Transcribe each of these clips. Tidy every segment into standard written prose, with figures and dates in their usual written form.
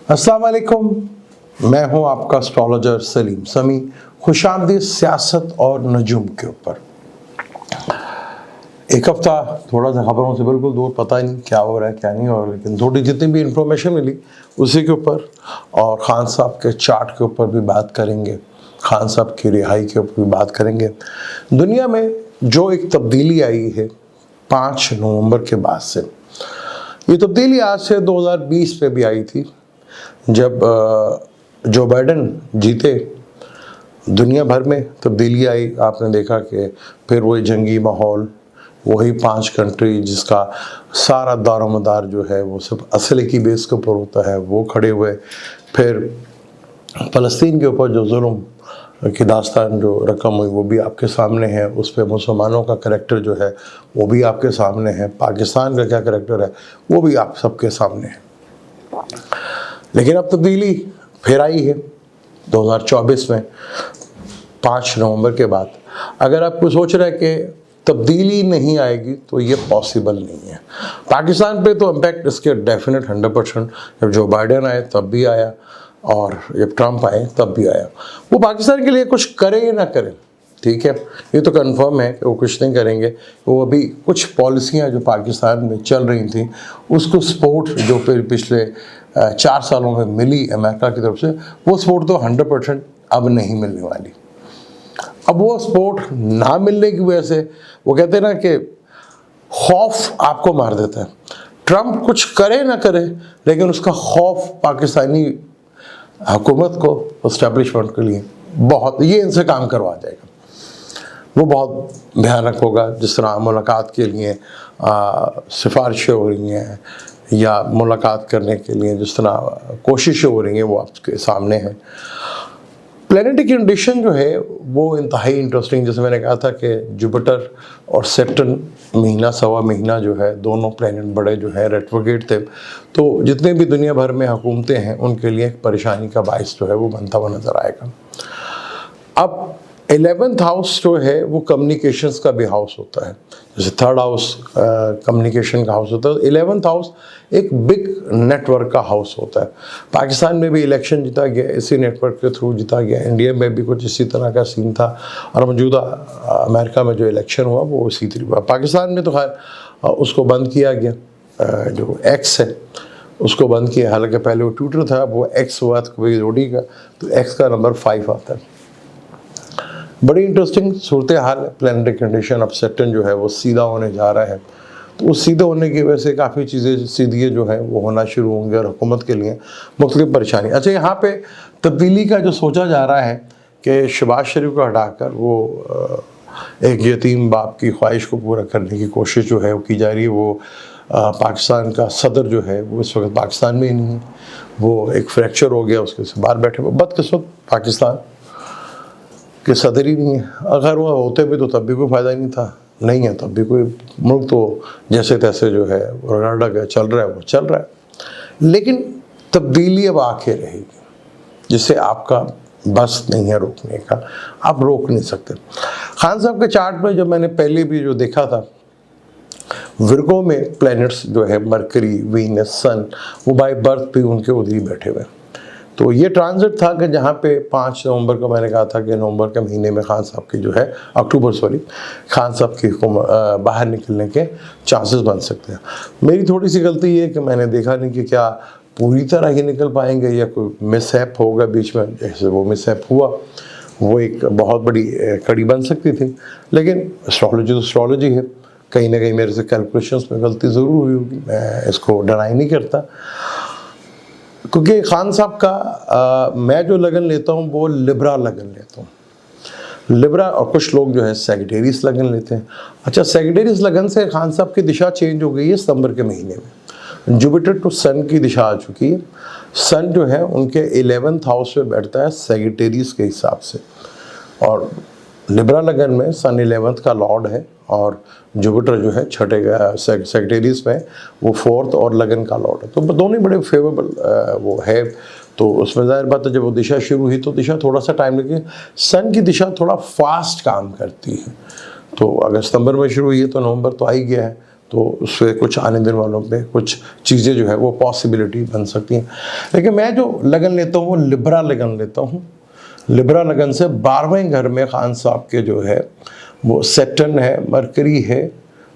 अस्सलाम वालेकुम, मैं हूं आपका एस्ट्रोलॉजर सलीम समी। खुशामदीद सियासत और नजूम के ऊपर। एक हफ्ता थोड़ा सा खबरों से बिल्कुल दूर, पता ही नहीं क्या हो रहा है क्या नहीं हो रहा, लेकिन थोड़ी जितनी भी इंफॉर्मेशन मिली उसी के ऊपर और खान साहब के चार्ट के ऊपर भी बात करेंगे, खान साहब की रिहाई के ऊपर भी बात करेंगे। दुनिया में जो एक तब्दीली आई है 5 नवंबर के बाद से, ये तब्दीली आज से 2020 पे भी आई थी जब जो बाइडेन जीते। दुनिया भर में तब्दीली आई, आपने देखा कि फिर वही जंगी माहौल, वही 5 कंट्री जिसका सारा दारोमदार जो है वो सिर्फ असले की बेस के ऊपर होता है, वो खड़े हुए। फिर फ़लस्तीन के ऊपर जो जुल्म की दास्तान जो रकम हुई वो भी आपके सामने है, उस पर मुसलमानों का करैक्टर जो है वो भी आपके सामने है, पाकिस्तान का क्या करैक्टर है वो भी आप सबके सामने है। लेकिन अब तब्दीली फिर आई है 2024 में 5 नवंबर के बाद। अगर आपको सोच रहे हैं कि तब्दीली नहीं आएगी तो ये पॉसिबल नहीं है। पाकिस्तान पे तो इम्पैक्ट इसके डेफिनेट 100%, जब जो बाइडेन आए तब भी आया और जब ट्रंप आए तब भी आया। वो पाकिस्तान के लिए कुछ करें या ना करें, ठीक है, ये तो कंफर्म है कि वो कुछ नहीं करेंगे। वो अभी कुछ पॉलिसियाँ जो पाकिस्तान में चल रही थी उसको सपोर्ट जो पिछले 4 सालों में मिली अमेरिका की तरफ से, वो सपोर्ट तो 100% अब नहीं मिलने वाली। अब वो सपोर्ट ना मिलने की वजह से वो कहते हैं ना कि खौफ आपको मार देता है। ट्रंप कुछ करे ना करे लेकिन उसका खौफ पाकिस्तानी हुकूमत को, इस्टेब्लिशमेंट के लिए बहुत, ये इनसे काम करवा जाएगा। वो बहुत भयानक होगा। जिस तरह मुलाकात के लिए सिफारिशें हो रही हैं या मुलाकात करने के लिए जिस तरह कोशिशें हो रही हैं वो आपके सामने हैं। प्लैनेटरी कंडीशन जो है वो इंतहाई इंटरेस्टिंग, जैसे मैंने कहा था कि जुपिटर और सैटर्न महीना सवा महीना जो है, दोनों प्लैनेट बड़े जो है रेट्रोग्रेड थे, तो जितने भी दुनिया भर में हुकूमतें हैं उनके लिए एक परेशानी का बाइस जो है वो बनता हुआ नज़र आएगा। अब 11th हाउस जो है वो कम्युनिकेशंस का भी हाउस होता है, जैसे 3rd हाउस कम्युनिकेशन का हाउस होता है, 11th हाउस एक बिग नेटवर्क का हाउस होता है। पाकिस्तान में भी इलेक्शन जीता गया इसी नेटवर्क के थ्रू जीता गया, इंडिया में भी कुछ इसी तरह का सीन था और मौजूदा अमेरिका में जो इलेक्शन हुआ वो इसी तरह हुआ। पाकिस्तान में तो खैर उसको बंद किया गया, जो एक्स है उसको बंद किया, हालांकि पहले वो ट्विटर था, वो एक्स हुआ तो जोड़ी का, तो एक्स का नंबर 5 आता है। बड़ी इंटरेस्टिंग सूरत हाल है। प्लैनेटरी कंडीशन अब सैटर्न जो है वो सीधा होने जा रहा है, तो उस सीधे होने की वजह से काफ़ी चीज़ें सीधी जो है वो होना शुरू होंगे और हुकूमत के लिए मुख्तलिफ परेशानी। अच्छा, यहाँ पे तब्दीली का जो सोचा जा रहा है कि शहबाज शरीफ को हटाकर वो एक यतीम बाप की ख्वाहिश को पूरा करने की कोशिश जो है वो की जा रही है। वो पाकिस्तान का सदर जो है वो इस वक्त पाकिस्तान में ही नहीं है, वो एक फ्रैक्चर हो गया, उसके से बाहर बैठे हुए। बदकिस्मत पाकिस्तान कि सदर ही नहीं है। अगर वो होते भी तो तब भी कोई फ़ायदा नहीं था, नहीं है तब भी कोई मुल्क तो जैसे तैसे जो है रगड़ गया, चल रहा है वो चल रहा है। लेकिन तब्दीली अब आके रहेगी जिसे आपका बस नहीं है रोकने का, आप रोक नहीं सकते। खान साहब के चार्ट में जब मैंने पहले भी जो देखा था, विर्गो में प्लैनेट्स जो है मरकरी, वीनस, सन, वो बाय बर्थ भी उनके उधर ही बैठे हुए। तो ये ट्रांजिट था कि जहाँ पे 5 नवंबर को मैंने कहा था कि नवंबर के महीने में खान साहब की जो है खान साहब की बाहर निकलने के चांसेस बन सकते हैं। मेरी थोड़ी सी गलती ये है कि मैंने देखा नहीं कि क्या पूरी तरह ही निकल पाएंगे या कोई मिसहैप होगा बीच में। जैसे वो मिसहैप हुआ वो एक बहुत बड़ी कड़ी बन सकती थी, लेकिन एस्ट्रोलॉजी तो एस्ट्रोलॉजी है, कहीं ना कहीं मेरे से कैलकुलेशंस में गलती ज़रूर हुई होगी, मैं इसको डिनाई नहीं करता। क्योंकि खान साहब का मैं जो लगन लेता हूँ वो लिब्रा लगन लेता हूँ, लिब्रा, और कुछ लोग जो है सेगिटेरियस लगन लेते हैं। अच्छा, सेगिटेरियस लगन से खान साहब की दिशा चेंज हो गई है सितंबर के महीने में। जुपिटर टू सन की दिशा आ चुकी है। सन जो है उनके 11th हाउस में बैठता है सेगिटेरियस के हिसाब से, और लिब्रा लगन में सन 11th का लॉर्ड है और जुपिटर जो है छठे सेक्रेटरीज में वो 4th और लगन का लॉर्ड है, तो दोनों बड़े फेवरेबल वो है। तो उसमें ज़ाहिर बात है जब वो दिशा शुरू हुई तो दिशा थोड़ा सा टाइम लगे। सन की दिशा थोड़ा फास्ट काम करती है, तो अगर सितंबर में शुरू हुई है तो नवंबर तो आ ही गया है, तो उससे कुछ आने दिन वालों पे कुछ चीज़ें जो है वो पॉसिबिलिटी बन सकती हैं। लेकिन मैं जो लगन लेता हूँ वो लिब्रा लगन लेता हूँ। लिब्रा लगन से 12वें घर में खान साहब के जो है वो सैटर्न है, मरकरी है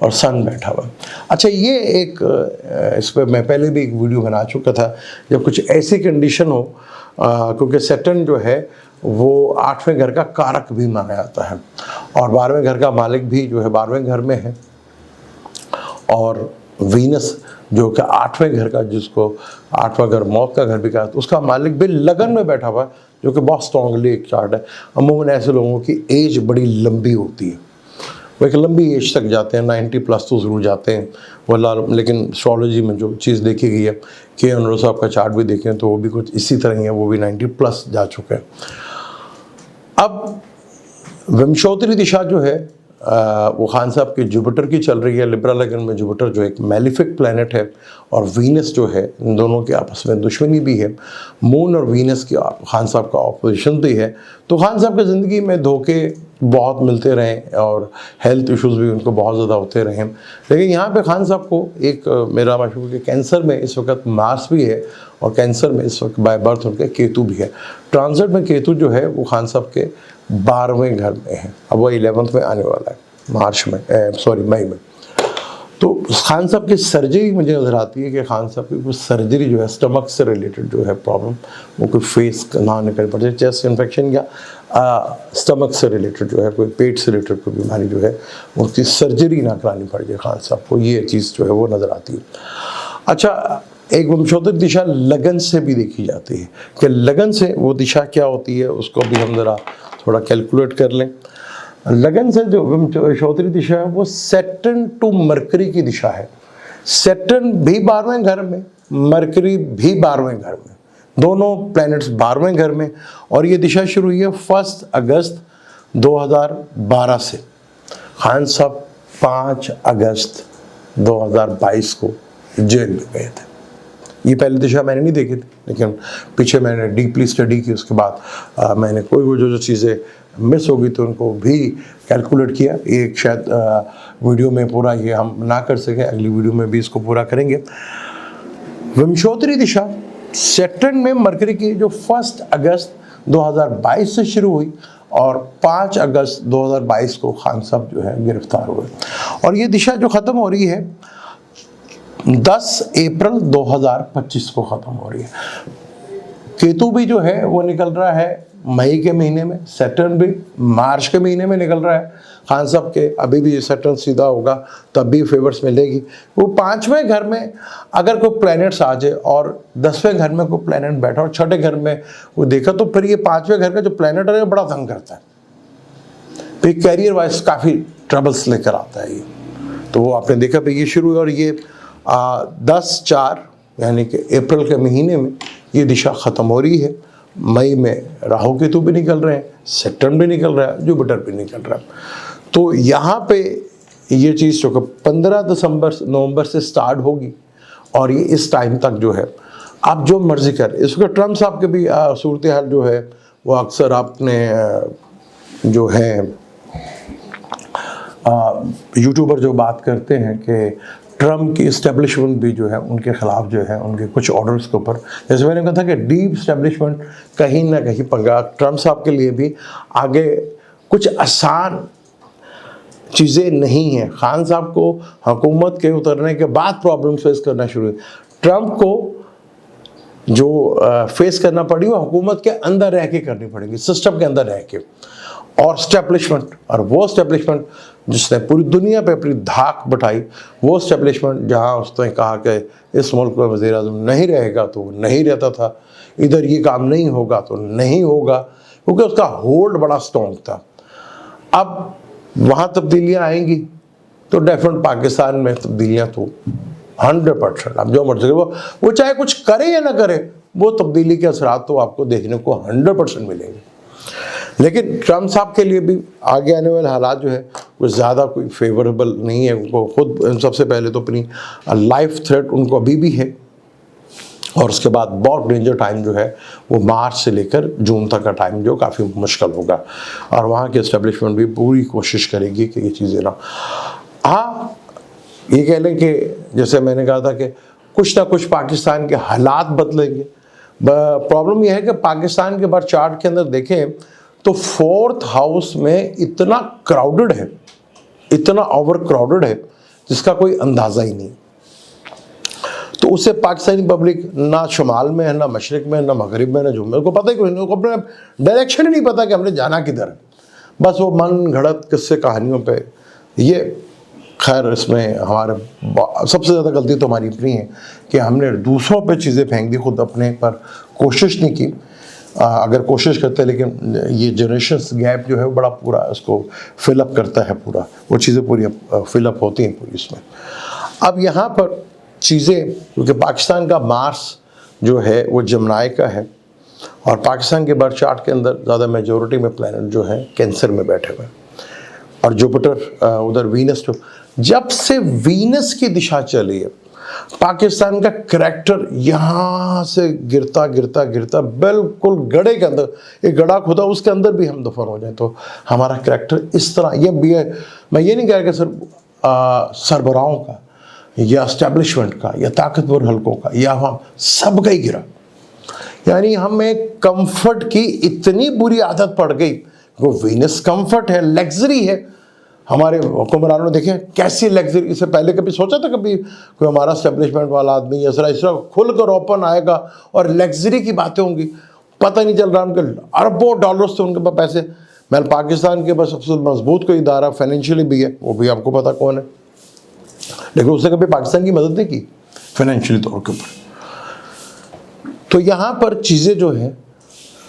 और सन बैठा हुआ। अच्छा, ये एक इस पर मैं पहले भी एक वीडियो बना चुका था, जब कुछ ऐसी कंडीशन हो, क्योंकि सैटर्न जो है वो 8वें घर का कारक भी माना जाता है और 12वें घर का मालिक भी जो है 12वें घर में है, और वीनस जो कि 8वें घर का, जिसको 8वां घर मौत का घर भी कहा, उसका मालिक भी लगन में बैठा हुआ है, जो कि बहुत स्ट्रॉन्गली एक चार्ट है। अमूमन ऐसे लोगों की एज बड़ी लंबी होती है, वो एक लंबी एज तक जाते हैं, 90+ तो ज़रूर जाते हैं वल्ला। लेकिन एस्ट्रोलॉजी में जो चीज़ देखी गई है, के अनुरोध साहब का चार्ट भी देखें तो वो भी कुछ इसी तरह ही है, वो भी 90+ जा चुके हैं। अब विंशोत्तरी दिशा जो है वो खान साहब के जुपिटर की चल रही है। लिब्रा लगन में जुपिटर जो एक मैलिफिक प्लैनेट है और वीनस जो है, इन दोनों के आपस में दुश्मनी भी है। मून और वीनस की खान साहब का ऑपोजिशन भी है। तो खान साहब की ज़िंदगी में धोखे बहुत मिलते रहे और हेल्थ इश्यूज़ भी उनको बहुत ज़्यादा होते रहे। लेकिन यहाँ पे खान साहब को एक मेरा मशहूर के कैंसर में इस वक्त मार्स भी है और कैंसर में इस वक्त बाय बर्थ उनके केतु भी है। ट्रांजिट में केतु जो है वो खान साहब के 12वें घर में है। अब वो 11th में आने वाला है मई में। तो खान साहब की सर्जरी मुझे नज़र आती है कि खान साहब की कुछ सर्जरी जो है स्टमक से रिलेटेड जो है प्रॉब्लम, वो कोई फेस ना निकल पड़े, चेस्ट इन्फेक्शन या स्टमक से रिलेटेड जो है कोई पेट से रिलेटेड कोई बीमारी जो है उसकी सर्जरी ना करानी पड़ जाए खान साहब को, ये चीज़ जो है वो नज़र आती है। अच्छा, एक वंशोत्तरी दिशा लगन से भी देखी जाती है कि लगन से वो दिशा क्या होती है, उसको भी हम ज़रा थोड़ा कैलकुलेट कर लें। लगन से जो वंशोत्तरी दिशा है वो सैटर्न टू मरकरी की दिशा है। सैटर्न भी 12वें घर में, मरकरी भी 12वें घर में, दोनों प्लैनेट्स 12वें घर में। और ये दिशा शुरू हुई है 1 अगस्त 2012 से। खान साहब 5 अगस्त 2022 को जेल में गए थे। ये पहली दिशा मैंने नहीं देखी थी, लेकिन पीछे मैंने डीपली स्टडी की, उसके बाद मैंने कोई वो जो चीज़ें मिस होगी तो उनको भी कैलकुलेट किया। एक शायद वीडियो में पूरा ये हम ना कर सके, अगली वीडियो में भी इसको पूरा करेंगे। वंशोत्तरी दिशा सैटर्न में मरकरी की जो 1 अगस्त 2022 से शुरू हुई और 5 अगस्त 2022 को खान साहब जो है गिरफ्तार हुए। और ये दिशा जो ख़त्म हो रही है 10 अप्रैल 2025 को ख़त्म हो रही है। केतु भी जो है वो निकल रहा है मई के महीने में, सैटर्न भी मार्च के महीने में निकल रहा है। खान साहब के अभी भी सैटर्न सीधा होगा तब भी फेवर्स मिलेगी। वो 5वें घर में अगर कोई प्लैनेट्स आ जाए और 10वें घर में कोई प्लैनेट बैठा और 6ठे घर में वो देखा, तो फिर ये 5वें घर का जो प्लैनेट है बड़ा तंग करता है, फिर कैरियर वाइज काफ़ी ट्रबल्स लेकर आता है ये। तो वो आपने देखा भाई ये शुरू है और ये 10/4 यानी कि अप्रैल के महीने में ये दिशा ख़त्म हो रही है। मई में राहु केतु भी निकल रहे हैं, सैटर्न भी निकल रहा है, जुपिटर भी निकल रहा है। तो यहाँ पे ये चीज़ जो कि 15 नवंबर से स्टार्ट होगी और ये इस टाइम तक जो है आप जो मर्जी कर। इस वक्त ट्रम्प साहब के भी सूरत हाल जो है वो अक्सर आपने जो है यूट्यूबर जो बात करते हैं कि ट्रम्प की इस्टेब्लिशमेंट भी जो है उनके ख़िलाफ़ जो है उनके कुछ ऑर्डर्स के ऊपर, जैसे मैंने कहा था कि डीप इस्टेब्लिशमेंट कहीं ना कहीं पंगा ट्रम्प साहब के लिए भी आगे कुछ आसान चीज़ें नहीं हैं। खान साहब को हुकूमत के उतरने के बाद प्रॉब्लम फेस करना शुरू हुई। ट्रम्प को जो फेस करना पड़ी वो हुकूमत के अंदर रह के करनी पड़ेगी, सिस्टम के अंदर रह के। और स्टैब्लिशमेंट, और वो स्टैब्लिशमेंट जिसने पूरी दुनिया पे अपनी धाक बैठाई, वो स्टैब्लिशमेंट जहाँ उसने कहा कि इस मुल्क में वज़ीर-ए-आज़म नहीं रहेगा तो नहीं रहता था, इधर ये काम नहीं होगा तो नहीं होगा, क्योंकि उसका होल्ड बड़ा स्ट्रॉन्ग था। अब वहाँ तब्दीलियाँ आएंगी तो डेफिनेट पाकिस्तान में तब्दीलियाँ तो 100%, अब जो मर्जी वो चाहे कुछ करे या ना करे, वो तब्दीली के असरात तो आपको देखने को 100% मिलेंगे। लेकिन ट्रम्प साहब के लिए भी आगे आने वाले हालात जो है कुछ ज़्यादा कोई फेवरेबल नहीं है। उनको खुद सबसे पहले तो अपनी लाइफ थ्रेट उनको अभी भी है, और उसके बाद बहुत डेंजर टाइम जो है वो मार्च से लेकर जून तक का टाइम जो काफ़ी मुश्किल होगा। और वहाँ की इस्टेब्लिशमेंट भी पूरी कोशिश करेगी कि ये चीज़ें ना। हाँ, ये कह लें कि जैसे मैंने कहा था कि कुछ ना कुछ पाकिस्तान के हालात बदलेंगे। प्रॉब्लम यह है कि पाकिस्तान के बर्थ चार्ट के अंदर देखें तो 4th हाउस में इतना क्राउडेड है, इतना ओवर क्राउडेड है जिसका कोई अंदाज़ा ही नहीं। तो उससे पाकिस्तानी पब्लिक ना शुमाल में है, ना मशरक़ में, ना मगरिब में, ना जुम्मे को पता ही कोई नहीं, उनको अपने डायरेक्शन ही नहीं पता कि हमने जाना किधर है। बस वो मन घड़त किस्से कहानियों पे ये। खैर इसमें हमारे सबसे ज़्यादा गलती तो हमारी अपनी है कि हमने दूसरों पे चीज़ें फेंक दी, खुद अपने पर कोशिश नहीं की। अगर कोशिश करते हैं, लेकिन ये जनरेशन्स गैप जो है वो बड़ा पूरा इसको फिलअप करता है, पूरा वो चीज़ें पूरी फिलअप होती हैं पूरी इसमें। अब यहाँ पर चीज़ें, क्योंकि पाकिस्तान का मार्स जो है वो जमनाई का है और पाकिस्तान के बर्थ चार्ट के अंदर ज़्यादा मेजॉरिटी में प्लैनेट जो है कैंसर में बैठे हुए हैं और जुपिटर उधर वीनस। तो जब से वीनस की दिशा चली है पाकिस्तान का करैक्टर यहाँ से गिरता गिरता गिरता बिल्कुल गड्ढे के अंदर, एक गड्ढा खुदा उसके अंदर भी हम दफन हो जाए तो हमारा करैक्टर इस तरह ये भी है। मैं ये नहीं कह रहा कि सर सरबराहों का या एस्टेब्लिशमेंट का या ताकतवर हलकों का या हम सब का ही गिरा, यानी हमें कंफर्ट की इतनी बुरी आदत पड़ गई। वो वीनस कंफर्ट है, लग्जरी है। हमारे हुक्मरानों ने देखे कैसी लग्जरी, इससे पहले कभी सोचा था कभी कोई हमारा एस्टेब्लिशमेंट वाला आदमी इस तरह खुलकर ओपन आएगा और लग्जरी की बातें होंगी? पता नहीं चल रहा उनके अरबों डॉलर्स थे उनके पास पैसे। मैं पाकिस्तान के पास सबसे मजबूत कोई इदारा फाइनेंशियली भी है, वो भी आपको पता कौन है, लेकिन उसने कभी पाकिस्तान की मदद नहीं की फाइनेंशियली तौर के ऊपर। तो यहाँ पर चीज़ें जो है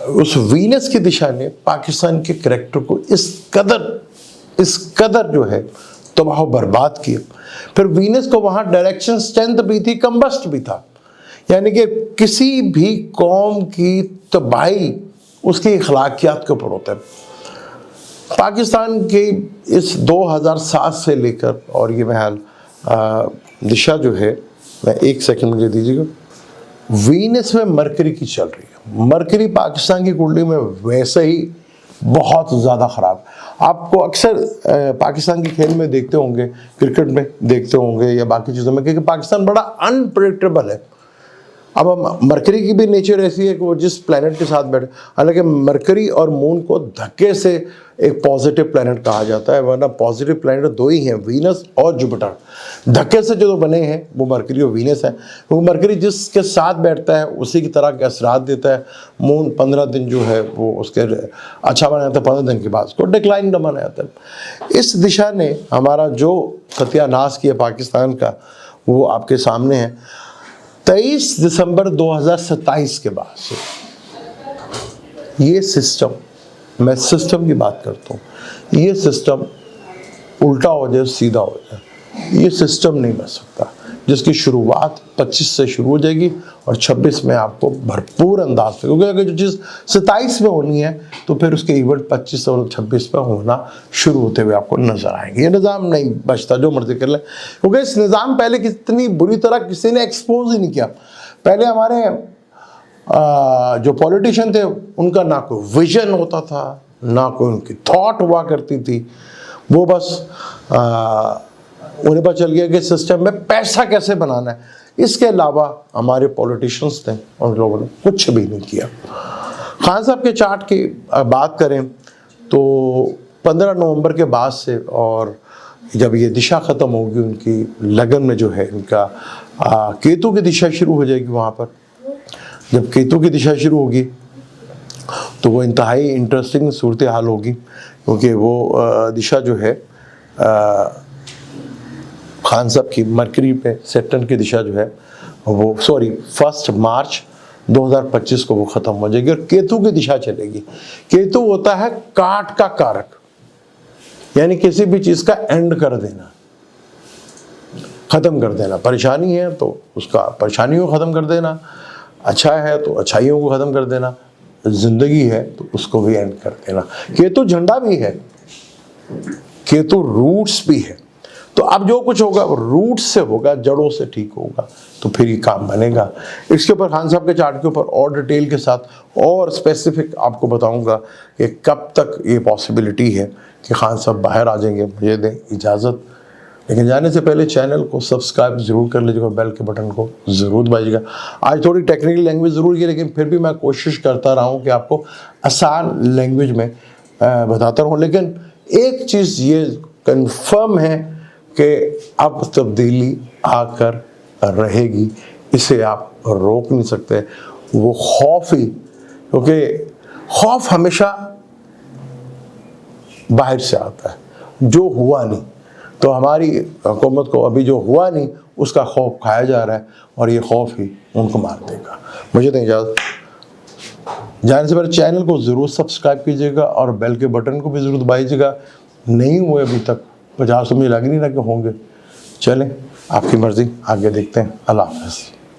उस वीनस की दिशा ने पाकिस्तान के करैक्टर को इस कदर जो है तबाह बर्बाद किया। फिर वीनस को वहाँ डायरेक्शन स्ट्रेंथ भी थी, कंबस्ट भी था, यानी कि किसी भी कौम की तबाही उसकी अखलाकियात के ऊपर होता है। पाकिस्तान के इस 2007 से लेकर और ये महल दिशा जो है, मैं एक सेकंड मुझे दीजिएगा, वीनस में मरकरी की चल रही है। मरकरी पाकिस्तान की कुंडली में वैसे ही बहुत ज़्यादा ख़राब। आपको अक्सर पाकिस्तान के खेल में देखते होंगे, क्रिकेट में देखते होंगे या बाकी चीज़ों में, क्योंकि पाकिस्तान बड़ा अनप्रेडिक्टेबल है। अब हम मरकरी की भी नेचर ऐसी है कि वो जिस प्लैनेट के साथ बैठे, हालांकि मरकरी और मून को धक्के से एक पॉजिटिव प्लैनेट कहा जाता है, वरना पॉजिटिव प्लैनेट दो ही हैं, वीनस और जुपिटर। धक्के से जो बने हैं वो मरकरी और वीनस है। वो मरकरी जिसके साथ बैठता है उसी की तरह के असरात देता है। मून 15 दिन जो है वो उसके अच्छा बना जाता है, 15 दिन के बाद उसको डिक्लाइन का बना जाता है। इस दिशा ने हमारा जो सत्यानाश किया पाकिस्तान का वो आपके सामने है। 23 दिसंबर 2027 के बाद से ये सिस्टम, मैं सिस्टम की बात करता हूँ, ये सिस्टम उल्टा हो जाए सीधा हो जाए, ये सिस्टम नहीं बच सकता, जिसकी शुरुआत 25 से शुरू हो जाएगी और 26 में आपको भरपूर अंदाज से, क्योंकि अगर जो चीज़ 27 में होनी है तो फिर उसके इवेंट 25 और 26 में होना शुरू होते हुए आपको नजर आएंगे। ये निज़ाम नहीं बचता, जो मर्जी कर ले, क्योंकि इस निज़ाम पहले कितनी बुरी तरह किसी ने एक्सपोज ही नहीं किया। पहले हमारे जो पॉलिटिशियन थे उनका ना कोई विजन होता था, ना कोई उनकी थॉट हुआ करती थी, वो बस उन्हें पता चल गया कि सिस्टम में पैसा कैसे बनाना है। इसके अलावा हमारे पॉलिटिशियंस थे, उन लोगों ने कुछ भी नहीं किया। खान साहब के चार्ट की बात करें तो 15 नवंबर के बाद से, और जब ये दिशा ख़त्म होगी उनकी लगन में जो है इनका केतु की दिशा शुरू हो जाएगी। वहाँ पर जब केतु की दिशा शुरू होगी तो वो इंतहाई इंटरेस्टिंग सूरत हाल होगी, क्योंकि वो दिशा जो है खान साहब की मरकरी पे सैटर्न की दिशा जो है वो 1 मार्च 2025 को वो ख़त्म हो जाएगी और केतु की दिशा चलेगी। केतु होता है काट का कारक, यानी किसी भी चीज़ का एंड कर देना, ख़त्म कर देना। परेशानी है तो उसका परेशानियों को ख़त्म कर देना, अच्छा है तो अच्छाइयों को ख़त्म कर देना, ज़िंदगी है तो उसको भी एंड कर देना। केतु झंडा भी है, केतु रूट्स भी है। तो अब जो कुछ होगा रूट से होगा, जड़ों से ठीक होगा, तो फिर ये काम बनेगा। इसके ऊपर खान साहब के चार्ट के ऊपर और डिटेल के साथ और स्पेसिफिक आपको बताऊंगा कि कब तक ये पॉसिबिलिटी है कि खान साहब बाहर आ जाएंगे। मुझे दें इजाज़त, लेकिन जाने से पहले चैनल को सब्सक्राइब जरूर कर लीजिएगा, बेल के बटन को ज़रूर दबाइएगा। आज थोड़ी टेक्निकल लैंग्वेज ज़रूर की, लेकिन फिर भी मैं कोशिश करता रहा हूँ कि आपको आसान लैंग्वेज में बताता रहूँ। लेकिन एक चीज़ ये कंफर्म है कि अब तब्दीली आकर रहेगी, इसे आप रोक नहीं सकते। वो खौफ ही, क्योंकि खौफ हमेशा बाहर से आता है, जो हुआ नहीं। तो हमारी हुकूमत को अभी जो हुआ नहीं उसका खौफ खाया जा रहा है, और ये खौफ ही उनको मार देगा। मुझे तो इजाज़त, जाने से पहले चैनल को ज़रूर सब्सक्राइब कीजिएगा और बेल के बटन को भी ज़रूर दबाइएगा। नहीं हुए अभी तक, 50 तो मुझे लग नहीं रहा कि होंगे। चलें, आपकी मर्ज़ी, आगे देखते हैं। अल्लाह हाफ़िज़।